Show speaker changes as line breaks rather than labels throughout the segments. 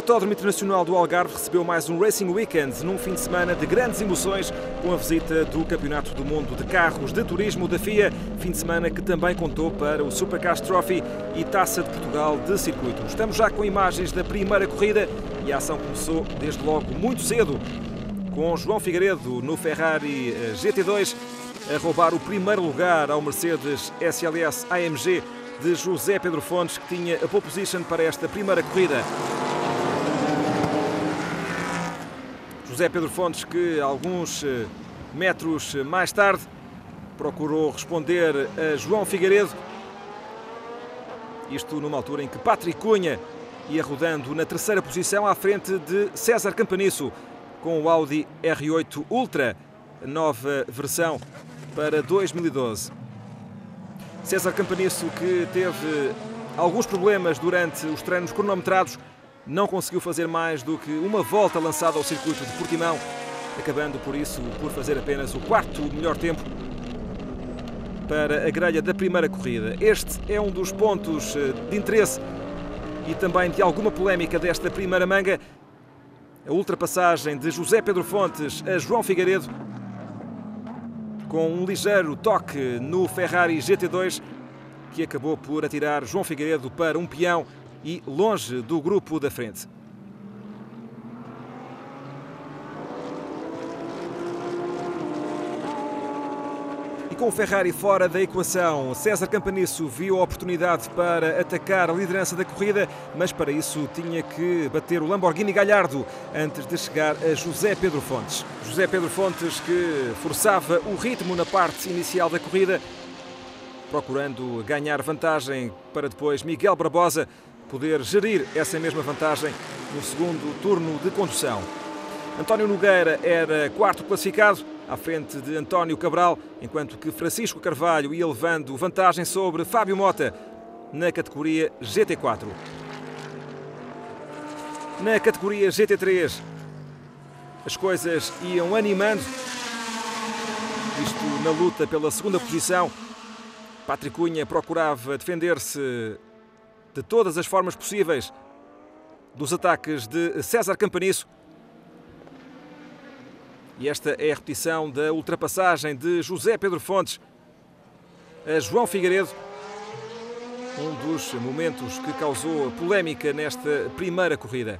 Autódromo Internacional do Algarve recebeu mais um Racing Weekend num fim de semana de grandes emoções com a visita do Campeonato do Mundo de Carros de Turismo da FIA, fim de semana que também contou para o Supercars Trophy e Taça de Portugal de Circuito. Estamos já com imagens da primeira corrida e a ação começou desde logo muito cedo, com João Figueiredo no Ferrari GT2 a roubar o primeiro lugar ao Mercedes SLS AMG de José Pedro Fontes, que tinha a pole position para esta primeira corrida. José Pedro Fontes, que alguns metros mais tarde procurou responder a João Figueiredo, isto numa altura em que Patrick Cunha ia rodando na terceira posição à frente de César Campanisso com o Audi R8 Ultra, nova versão para 2012. César Campanisso, que teve alguns problemas durante os treinos cronometrados, não conseguiu fazer mais do que uma volta lançada ao circuito de Portimão, acabando por isso por fazer apenas o quarto melhor tempo para a grelha da primeira corrida. Este é um dos pontos de interesse e também de alguma polémica desta primeira manga, a ultrapassagem de José Pedro Fontes a João Figueiredo, com um ligeiro toque no Ferrari GT2, que acabou por atirar João Figueiredo para um peão e longe do grupo da frente. E com o Ferrari fora da equação, César Campanisso viu a oportunidade para atacar a liderança da corrida, mas para isso tinha que bater o Lamborghini Gallardo antes de chegar a José Pedro Fontes. José Pedro Fontes, que forçava o ritmo na parte inicial da corrida, procurando ganhar vantagem para depois Miguel Barbosa poder gerir essa mesma vantagem no segundo turno de condução. António Nogueira era quarto classificado, à frente de António Cabral, enquanto que Francisco Carvalho ia levando vantagem sobre Fábio Mota na categoria GT4. Na categoria GT3, as coisas iam animando, isto na luta pela segunda posição. Patrick Cunha procurava defender-se de todas as formas possíveis dos ataques de César Campanisso. E esta é a repetição da ultrapassagem de José Pedro Fontes a João Figueiredo, um dos momentos que causou polémica nesta primeira corrida.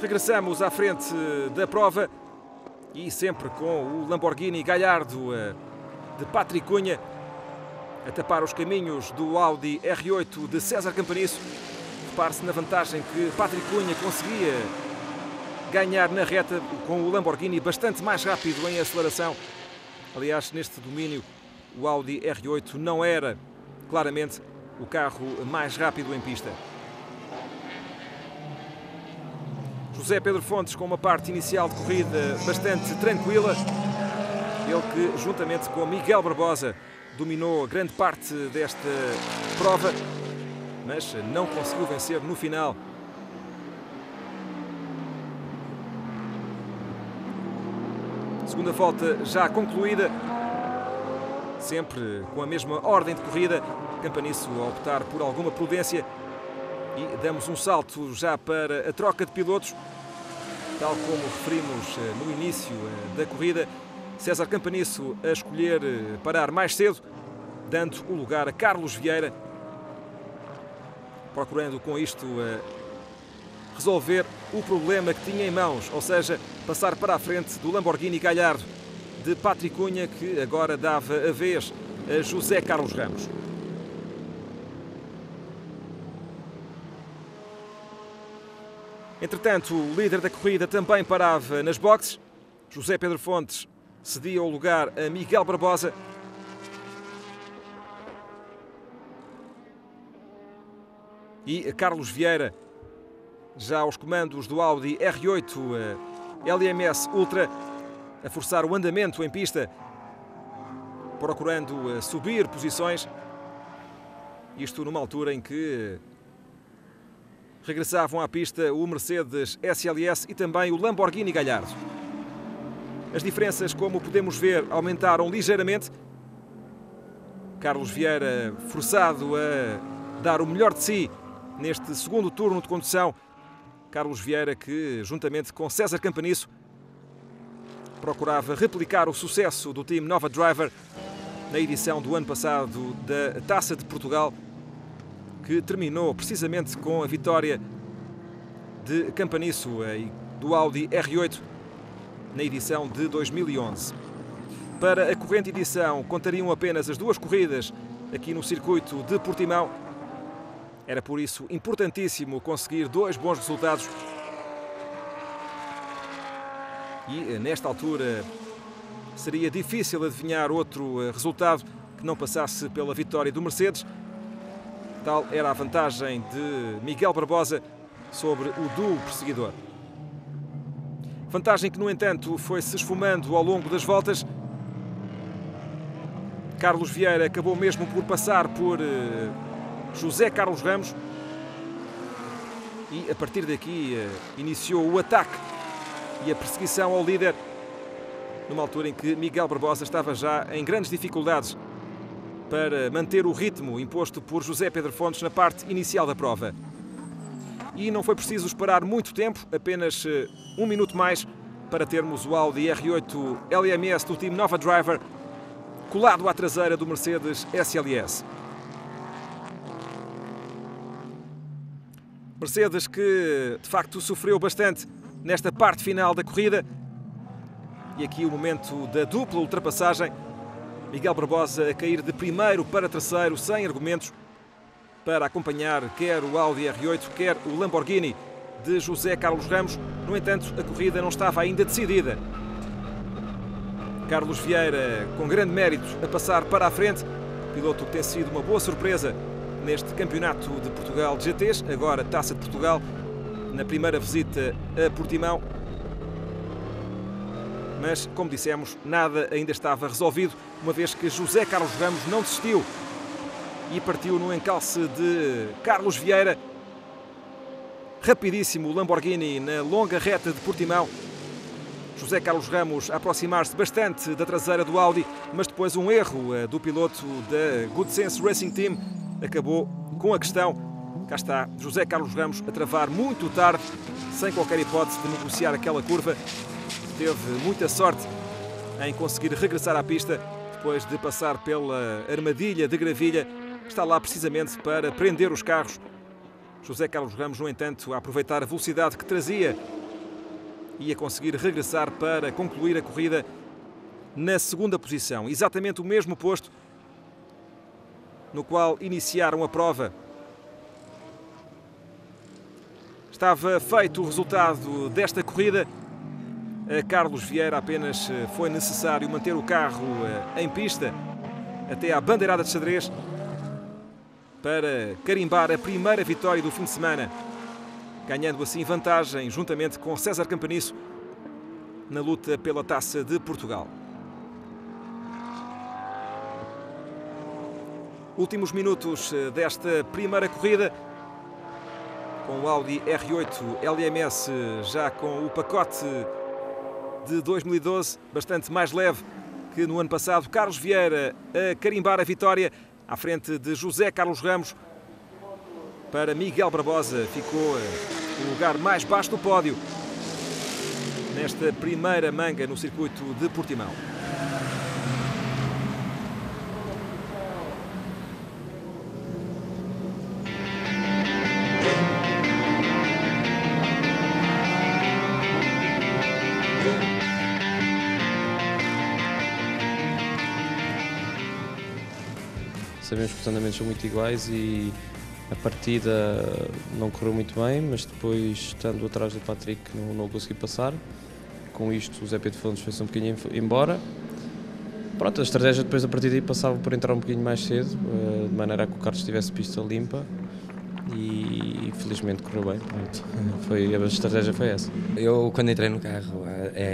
Regressamos à frente da prova e sempre com o Lamborghini Gallardo de Patrick Cunha a tapar os caminhos do Audi R8 de César Campanisso. Repare-se na vantagem que Patrick Cunha conseguia ganhar na reta com o Lamborghini bastante mais rápido em aceleração. Aliás, neste domínio, o Audi R8 não era claramente o carro mais rápido em pista. José Pedro Fontes com uma parte inicial de corrida bastante tranquila. Ele que, juntamente com Miguel Barbosa, dominou grande parte desta prova, mas não conseguiu vencer no final. Segunda volta já concluída, sempre com a mesma ordem de corrida. Campanisso a optar por alguma prudência e damos um salto já para a troca de pilotos, tal como referimos no início da corrida. César Campanisso a escolher parar mais cedo, dando o lugar a Carlos Vieira, procurando com isto resolver o problema que tinha em mãos, ou seja, passar para a frente do Lamborghini Gallardo de Patrick Cunha, que agora dava a vez a José Carlos Ramos. Entretanto, o líder da corrida também parava nas boxes. José Pedro Fontes cedia o lugar a Miguel Barbosa. E Carlos Vieira, já aos comandos do Audi R8 LMS Ultra, a forçar o andamento em pista, procurando subir posições. Isto numa altura em que regressavam à pista o Mercedes SLS e também o Lamborghini Gallardo. As diferenças, como podemos ver, aumentaram ligeiramente. Carlos Vieira forçado a dar o melhor de si neste segundo turno de condução. Carlos Vieira que, juntamente com César Campanisso, procurava replicar o sucesso do time Nova Driver na edição do ano passado da Taça de Portugal, que terminou precisamente com a vitória de Campanisso e do Audi R8 na edição de 2011. Para a corrente edição contariam apenas as 2 corridas aqui no circuito de Portimão. Era por isso importantíssimo conseguir 2 bons resultados. E nesta altura seria difícil adivinhar outro resultado que não passasse pela vitória do Mercedes. Tal era a vantagem de Miguel Barbosa sobre o duo perseguidor. Vantagem que, no entanto, foi se esfumando ao longo das voltas. Carlos Vieira acabou mesmo por passar por José Carlos Ramos e, a partir daqui, iniciou o ataque e a perseguição ao líder, numa altura em que Miguel Barbosa estava já em grandes dificuldades para manter o ritmo imposto por José Pedro Fontes na parte inicial da prova. E não foi preciso esperar muito tempo, apenas 1 minuto mais, para termos o Audi R8 LMS do time Nova Driver colado à traseira do Mercedes SLS. Mercedes que, de facto, sofreu bastante nesta parte final da corrida. E aqui o momento da dupla ultrapassagem. Miguel Barbosa a cair de primeiro para terceiro, sem argumentos, para acompanhar quer o Audi R8, quer o Lamborghini de José Carlos Ramos. No entanto, a corrida não estava ainda decidida. Carlos Vieira, com grande mérito, a passar para a frente. Piloto que tem sido uma boa surpresa neste Campeonato de Portugal de GTs, agora Taça de Portugal, na primeira visita a Portimão. Mas, como dissemos, nada ainda estava resolvido, uma vez que José Carlos Ramos não desistiu e partiu no encalce de Carlos Vieira. Rapidíssimo o Lamborghini na longa reta de Portimão. José Carlos Ramos a aproximar-se bastante da traseira do Audi, mas depois um erro do piloto da Good Sense Racing Team acabou com a questão. Cá está José Carlos Ramos a travar muito tarde, sem qualquer hipótese de negociar aquela curva. Teve muita sorte em conseguir regressar à pista depois de passar pela armadilha de gravilha. Está lá precisamente para prender os carros. José Carlos Ramos, no entanto, a aproveitar a velocidade que trazia e a conseguir regressar para concluir a corrida na segunda posição. Exatamente o mesmo posto no qual iniciaram a prova. Estava feito o resultado desta corrida. A Carlos Vieira apenas foi necessário manter o carro em pista até à bandeirada de xadrez para carimbar a primeira vitória do fim de semana, ganhando assim vantagem juntamente com César Campanisso na luta pela Taça de Portugal. Últimos minutos desta primeira corrida, com o Audi R8 LMS já com o pacote de 2012, bastante mais leve que no ano passado. Carlos Vieira a carimbar a vitória à frente de José Carlos Ramos. Para Miguel Barbosa ficou o lugar mais baixo do pódio nesta primeira manga no circuito de Portimão.
Sabemos que os andamentos são muito iguais e a partida não correu muito bem, mas depois, estando atrás do Patrick, não consegui passar. Com isto, o Zé Pedro Fontes foi-se um bocadinho embora. Pronto, a estratégia depois da partida aí passava por entrar um bocadinho mais cedo, de maneira a que o Carlos tivesse pista limpa, e felizmente correu bem. A estratégia foi essa.
Eu, quando entrei no carro,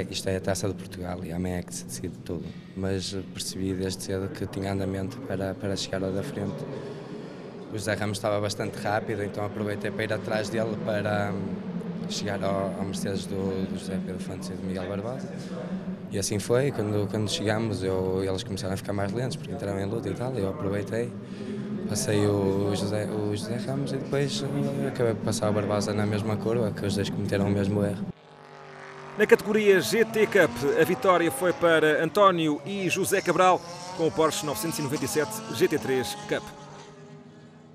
isto é a Taça de Portugal e amanhã é que se decide tudo, mas percebi desde cedo que tinha andamento para chegar ao da frente. O José Ramos estava bastante rápido, então aproveitei para ir atrás dele para chegar ao Mercedes do José Pedro Fontes e do Miguel Barbosa. E assim foi, quando chegámos eles começaram a ficar mais lentos porque entraram em luta e tal, eu aproveitei, passei o José Ramos e depois acabei por passar o Barbosa na mesma curva, que os dois cometeram o mesmo erro.
Na categoria GT Cup, a vitória foi para António e José Cabral com o Porsche 997 GT3 Cup.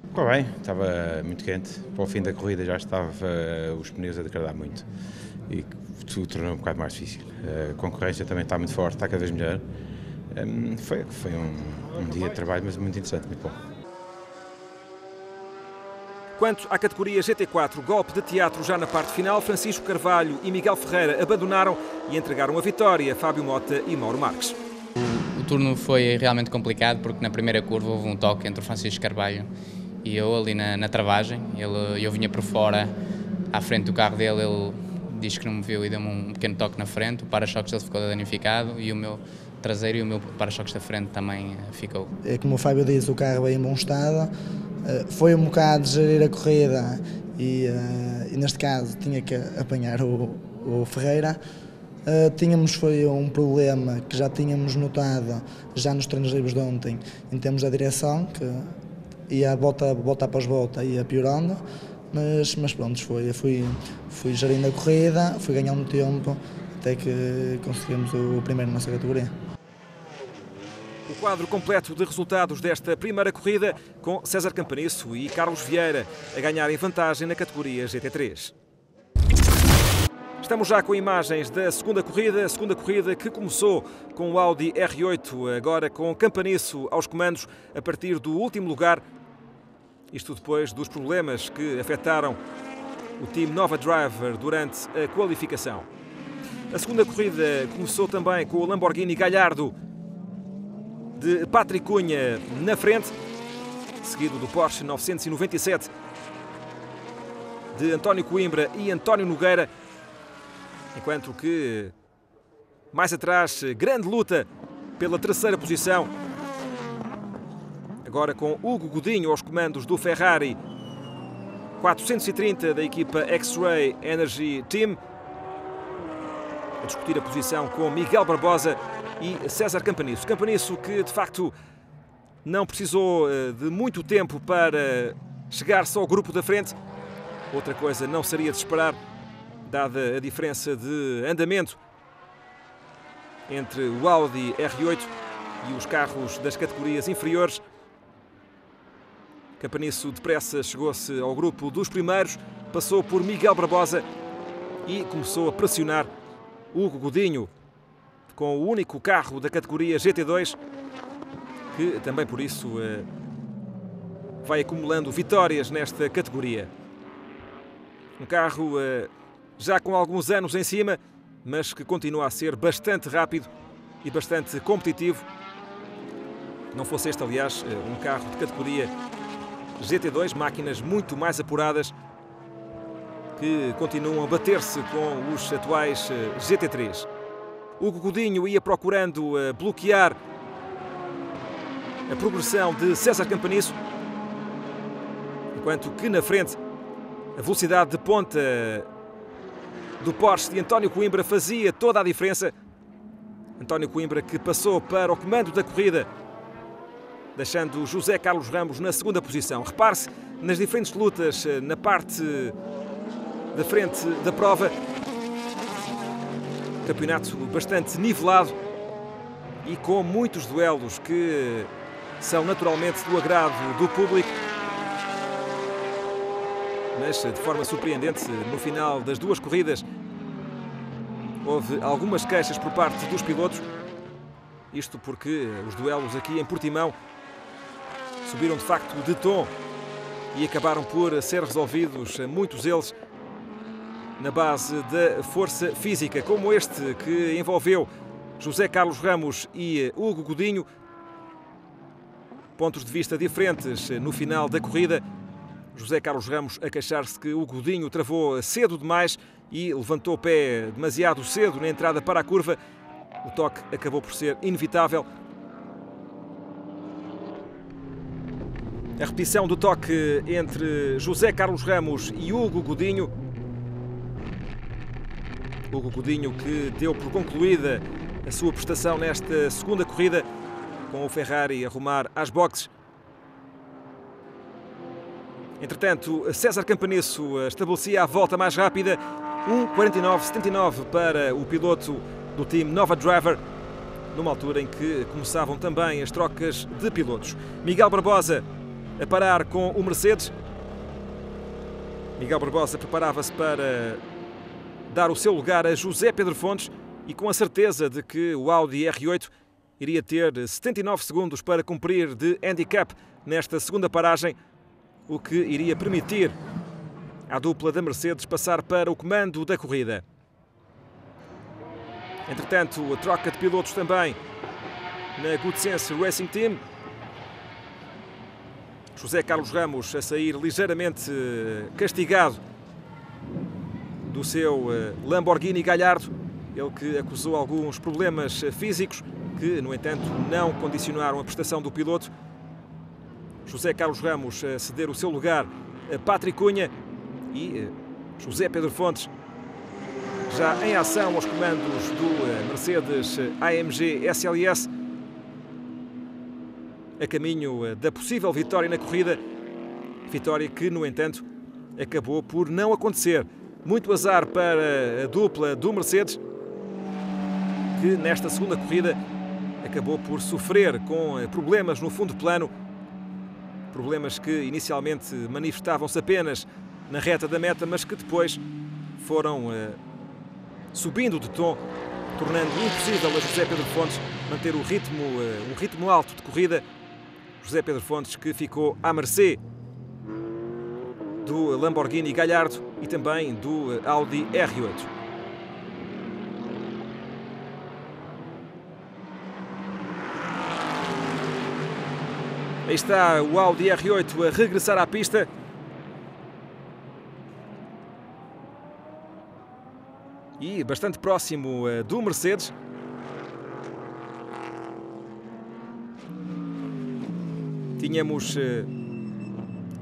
Ficou bem, estava muito quente, para o fim da corrida já estava os pneus a degradar muito e tudo tornou um bocado mais difícil. A concorrência também está muito forte, está cada vez melhor. Foi um dia de trabalho, mas muito interessante, muito bom.
Quanto à categoria GT4, golpe de teatro já na parte final, Francisco Carvalho e Miguel Ferreira abandonaram e entregaram a vitória a Fábio Mota e Mauro Marques.
O turno foi realmente complicado porque na primeira curva houve um toque entre o Francisco Carvalho e eu ali na travagem. Eu vinha por fora, à frente do carro dele, ele disse que não me viu e deu-me um pequeno toque na frente. O para-choques dele ficou danificado e o meu traseiro e o meu para-choques da frente também ficou.
É como o Fábio disse, o carro veio em bom estado. Foi um bocado de gerir a corrida e neste caso tinha que apanhar o Ferreira. Foi um problema que já tínhamos notado já nos treinos livres de ontem em termos da direção, que ia volta após volta, ia piorando, mas pronto, fui gerindo a corrida, fui ganhando tempo até que conseguimos o primeiro na nossa categoria.
O quadro completo de resultados desta primeira corrida com César Campanisso e Carlos Vieira a ganharem vantagem na categoria GT3. Estamos já com imagens da segunda corrida que começou com o Audi R8, agora com Campanisso aos comandos a partir do último lugar. Isto depois dos problemas que afetaram o time Nova Driver durante a qualificação. A segunda corrida começou também com o Lamborghini Gallardo de Patrick Cunha na frente, seguido do Porsche 997 de António Coimbra e António Nogueira, enquanto que mais atrás, grande luta pela terceira posição, agora com Hugo Godinho aos comandos do Ferrari 430 da equipa X-Ray Energy Team, a discutir a posição com Miguel Barbosa e César Campanisso. Campanisso que, de facto, não precisou de muito tempo para chegar-se ao grupo da frente. Outra coisa não seria de esperar, dada a diferença de andamento entre o Audi R8 e os carros das categorias inferiores. Campanisso depressa chegou-se ao grupo dos primeiros, passou por Miguel Barbosa e começou a pressionar Hugo Godinho, com o único carro da categoria GT2, que também por isso vai acumulando vitórias nesta categoria. Um carro já com alguns anos em cima, mas que continua a ser bastante rápido e bastante competitivo. Não fosse este, aliás, um carro de categoria GT2, máquinas muito mais apuradas que continuam a bater-se com os atuais GT3. Hugo Godinho ia procurando bloquear a progressão de César Campanisso, enquanto que na frente a velocidade de ponta do Porsche de António Coimbra fazia toda a diferença. António Coimbra que passou para o comando da corrida, deixando José Carlos Ramos na segunda posição. Repare-se nas diferentes lutas na parte da frente da prova. Campeonato bastante nivelado e com muitos duelos que são naturalmente do agrado do público. Mas de forma surpreendente, no final das duas corridas, houve algumas queixas por parte dos pilotos. Isto porque os duelos aqui em Portimão subiram de facto de tom e acabaram por ser resolvidos, muitos deles, na base da força física, como este que envolveu José Carlos Ramos e Hugo Godinho. Pontos de vista diferentes no final da corrida. José Carlos Ramos a queixar-se que o Godinho travou cedo demais e levantou o pé demasiado cedo na entrada para a curva. O toque acabou por ser inevitável. A repetição do toque entre José Carlos Ramos e Hugo Godinho. Hugo Godinho que deu por concluída a sua prestação nesta segunda corrida, com o Ferrari a rumar às boxes. Entretanto, César Campanisso estabelecia a volta mais rápida, 1:49,79 para o piloto do time Nova Driver, numa altura em que começavam também as trocas de pilotos. Miguel Barbosa a parar com o Mercedes. Miguel Barbosa preparava-se para dar o seu lugar a José Pedro Fontes e com a certeza de que o Audi R8 iria ter 79 segundos para cumprir de handicap nesta segunda paragem, o que iria permitir à dupla da Mercedes passar para o comando da corrida. Entretanto, a troca de pilotos também na Good Sense Racing Team. José Carlos Ramos a sair ligeiramente castigado do seu Lamborghini Gallardo, ele que acusou alguns problemas físicos que, no entanto, não condicionaram a prestação do piloto. José Carlos Ramos a ceder o seu lugar a Patrick Cunha e José Pedro Fontes já em ação aos comandos do Mercedes AMG SLS, a caminho da possível vitória na corrida, vitória que, no entanto, acabou por não acontecer. Muito azar para a dupla do Mercedes, que nesta segunda corrida acabou por sofrer com problemas no fundo plano, problemas que inicialmente manifestavam-se apenas na reta da meta, mas que depois foram subindo de tom, tornando impossível a José Pedro Fontes manter um ritmo alto de corrida. José Pedro Fontes que ficou à mercê do Lamborghini Gallardo e também do Audi R8. Aí está o Audi R8 a regressar à pista. E bastante próximo do Mercedes. Tínhamos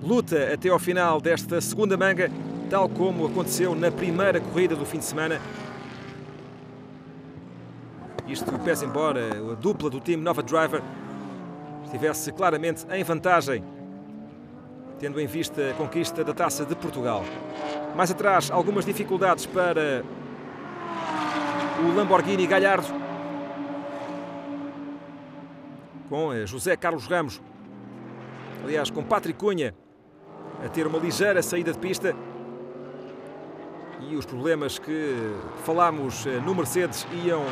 luta até ao final desta segunda manga, tal como aconteceu na primeira corrida do fim de semana. Isto pese embora a dupla do time Nova Driver estivesse claramente em vantagem, tendo em vista a conquista da Taça de Portugal. Mais atrás, algumas dificuldades para o Lamborghini Gallardo, com José Carlos Ramos, aliás, com Patrick Cunha a ter uma ligeira saída de pista, e os problemas que falámos no Mercedes iam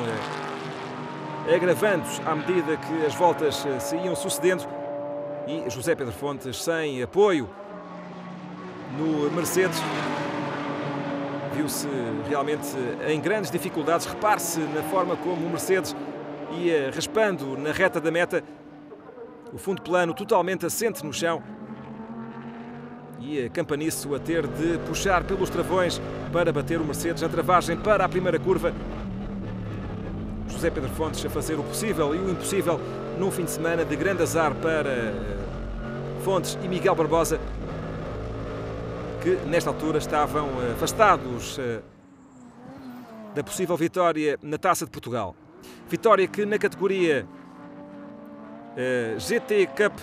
agravando à medida que as voltas se iam sucedendo, e José Pedro Fontes sem apoio no Mercedes viu-se realmente em grandes dificuldades. Repare-se na forma como o Mercedes ia raspando na reta da meta, o fundo plano totalmente assente no chão e Campanisso a ter de puxar pelos travões para bater o Mercedes na travagem para a primeira curva. José Pedro Fontes a fazer o possível e o impossível num fim de semana de grande azar para Fontes e Miguel Barbosa, que nesta altura estavam afastados da possível vitória na Taça de Portugal. Vitória que na categoria GT Cup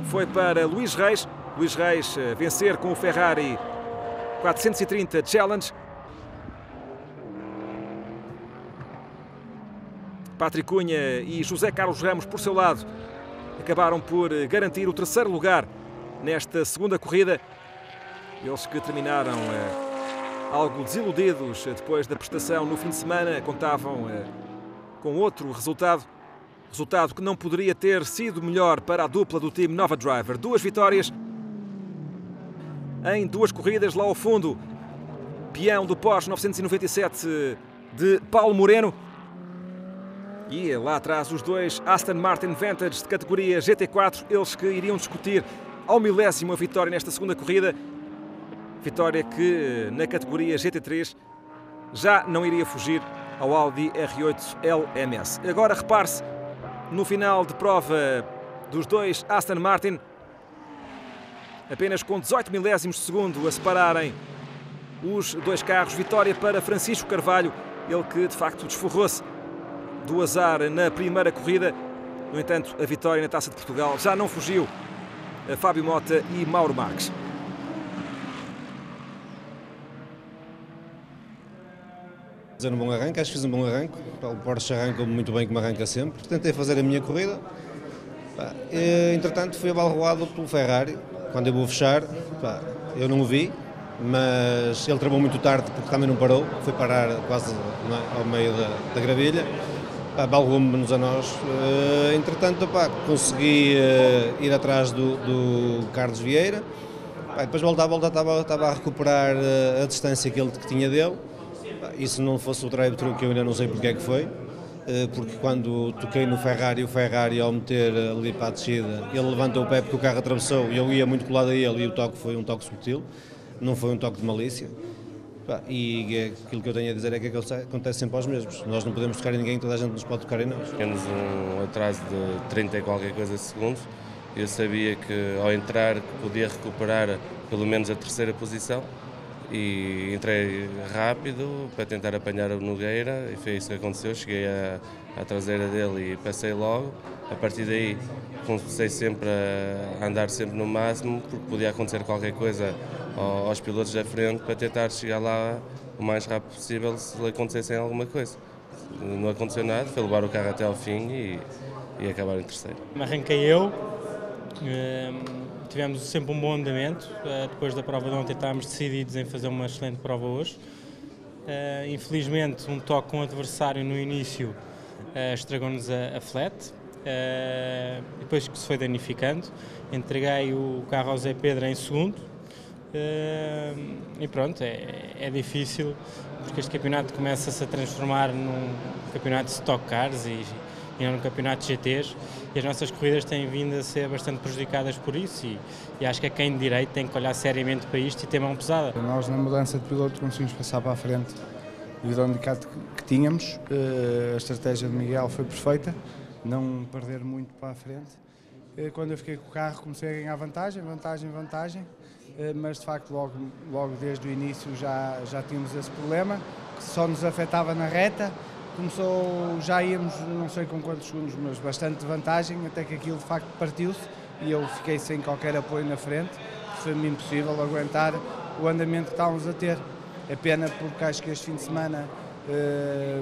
foi para Luís Reis. Luís Reis vencer com o Ferrari 430 Challenge. Patrick Cunha e José Carlos Ramos, por seu lado, acabaram por garantir o terceiro lugar nesta segunda corrida. Eles que terminaram algo desiludidos depois da prestação no fim de semana, contavam com outro resultado que não poderia ter sido melhor para a dupla do time Nova Driver. 2 vitórias em 2 corridas. Lá ao fundo, peão do Porsche 997 de Paulo Moreno. E lá atrás os 2 Aston Martin Vantage de categoria GT4, eles que iriam discutir ao milésimo a vitória nesta segunda corrida. Vitória que na categoria GT3 já não iria fugir ao Audi R8 LMS. Agora repare-se no final de prova dos 2 Aston Martin, apenas com 18 milésimos de segundo a separarem os 2 carros. Vitória para Francisco Carvalho ele que de facto desforrou-se do azar na primeira corrida. No entanto, a vitória na Taça de Portugal já não fugiu a Fábio Mota e Mauro Marques.
Fazer um bom arranque, acho que fiz um bom arranque. O Porsche arranca muito bem como arranca sempre. Tentei fazer a minha corrida. Entretanto, fui abalroado pelo Ferrari. Quando eu vou fechar, eu não o vi, mas ele travou muito tarde porque também não parou. Foi parar quase ao meio da gravilha. Abalroou-me-nos a nós. Entretanto, consegui ir atrás do Carlos Vieira. Depois, volta à volta, estava a recuperar a distância que tinha dele. E se não fosse o drive-thru, que eu ainda não sei porque é que foi, porque quando toquei no Ferrari, o Ferrari ao meter ali para a descida, ele levantou o pé porque o carro atravessou e eu ia muito colado a ele e o toque foi um toque sutil, não foi um toque de malícia. E aquilo que eu tenho a dizer é que acontece sempre aos mesmos. Nós não podemos tocar em ninguém, toda a gente nos pode tocar em nós.
Temos um atraso de 30 e qualquer coisa segundos. Eu sabia que ao entrar podia recuperar pelo menos a terceira posição. E entrei rápido para tentar apanhar o Nogueira e foi isso que aconteceu. Cheguei à traseira dele e passei logo. A partir daí comecei sempre a andar sempre no máximo, porque podia acontecer qualquer coisa aos pilotos da frente para tentar chegar lá o mais rápido possível se lhe acontecesse alguma coisa. Não aconteceu nada, foi levar o carro até ao fim e acabar em terceiro.
Arranquei eu. Tivemos sempre um bom andamento. Depois da prova de ontem estávamos decididos em fazer uma excelente prova hoje. Infelizmente, um toque com o adversário no início estragou-nos a flat. Depois que se foi danificando, entreguei o carro ao Zé Pedro em segundo. E pronto, é difícil porque este campeonato começa-se a transformar num campeonato de stock cars e não num campeonato de GTs, e as nossas corridas têm vindo a ser bastante prejudicadas por isso e acho que quem de direito tem que olhar seriamente para isto e ter mão pesada.
Nós na mudança de piloto conseguimos passar para a frente devido ao handicap que tínhamos. A estratégia de Miguel foi perfeita, não perder muito para a frente. Quando eu fiquei com o carro comecei a ganhar vantagem, mas de facto logo desde o início já tínhamos esse problema, que só nos afetava na reta. Já íamos, não sei com quantos segundos, mas bastante de vantagem, até que aquilo de facto partiu-se e eu fiquei sem qualquer apoio na frente. Foi-me impossível aguentar o andamento que estávamos a ter. É pena porque acho que este fim de semana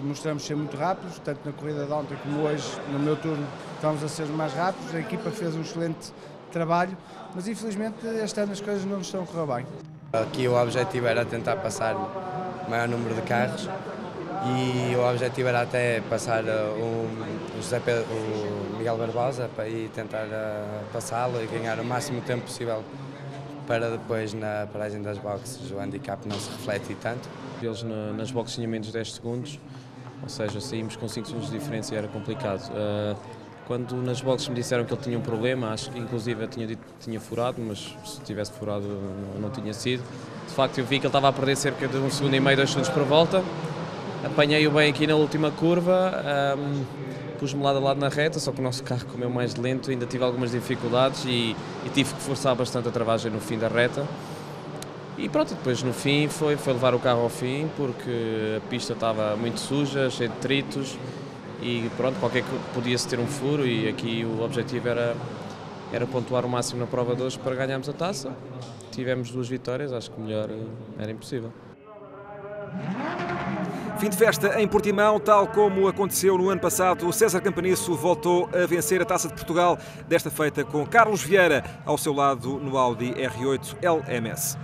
mostramos ser muito rápidos, tanto na corrida de ontem como hoje, no meu turno, estamos a ser mais rápidos. A equipa fez um excelente trabalho, mas infelizmente este ano as coisas não nos estão a correr bem.
Aqui o objetivo era tentar passar o maior número de carros. E o objetivo era até passar o Miguel Barbosa para ir tentar passá-lo e ganhar o máximo tempo possível para depois na paragem das boxes o handicap não se refletir tanto.
Eles nas boxes tinham menos 10 segundos, ou seja, saímos com 5 segundos de diferença e era complicado. Quando nas boxes me disseram que ele tinha um problema, acho que inclusive eu tinha dito que tinha furado, mas se tivesse furado não tinha sido. De facto eu vi que ele estava a perder cerca de 1 segundo e meio, 2 segundos por volta. Apanhei-o bem aqui na última curva, pus-me lado a lado na reta, só que o nosso carro comeu mais lento, ainda tive algumas dificuldades e tive que forçar bastante a travagem no fim da reta. E pronto, depois no fim foi levar o carro ao fim, porque a pista estava muito suja, cheia de detritos e pronto, podia-se ter um furo e aqui o objetivo era pontuar o máximo na prova de hoje para ganharmos a taça. Tivemos 2 vitórias, acho que melhor era impossível.
Fim de festa em Portimão, tal como aconteceu no ano passado. O César Campanisso voltou a vencer a Taça de Portugal, desta feita com Carlos Vieira ao seu lado no Audi R8 LMS.